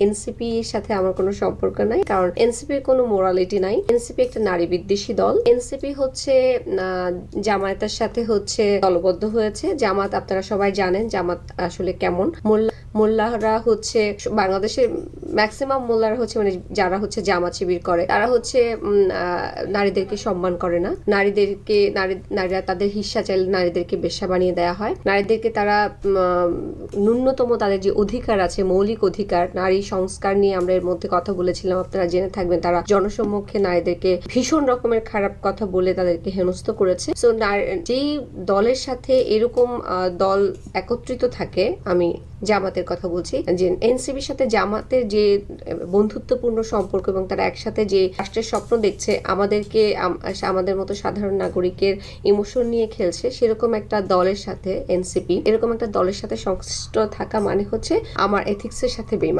NCP এর সাথে আমার কোনো সম্পর্ক নাই, কারণ এনসিপি এর কোনো মোরালিটি নাই। এনসিপি একটা নারী বিদ্বেষী দল। এনসিপি হচ্ছে জামায়াতের সাথে হচ্ছে দলবদ্ধ হয়েছে। জামাত আপনারা সবাই জানেন জামাত আসলে কেমন। মোল্লারা হচ্ছে বাংলাদেশের ম্যাক্সিমাম মোল্লারা হচ্ছে মানে যারা হচ্ছে জামাত শিবির করে তারা হচ্ছে নারীদেরকে সম্মান করে না। নারীরা তাদের হিস্সা চাইলে নারীদেরকে বেশ্যা বানিয়ে দেওয়া হয়। নারীদেরকে তারা ন্যূনতম তাদের যে অধিকার আছে, মৌলিক অধিকার, নারী সংস্কার নিয়ে আমরা এর মধ্যে কথা বলেছিলাম, আপনারা জেনে থাকবেন। তারা জনসম্মুখে নারীদেরকে ভীষণ রকমের খারাপ কথা বলে তাদেরকে হেনস্থ করেছে। সো যেই দলের সাথে এরকম দল একত্রিত থাকে, আমি জামাতের কথা বলছি, যে এনসিপির সাথে জামাতের যে বন্ধুত্বপূর্ণ সম্পর্ক এবং তারা একসাথে যে রাষ্ট্রের স্বপ্ন দেখছে, আমাদের মতো সাধারণ নাগরিকের ইমোশন নিয়ে খেলছে, সেরকম একটা দলের সাথে এনসিপি, এরকম একটা দলের সাথে সংশ্লিষ্ট থাকা মানে হচ্ছে আমার এথিক্সের সাথে বেইমানি।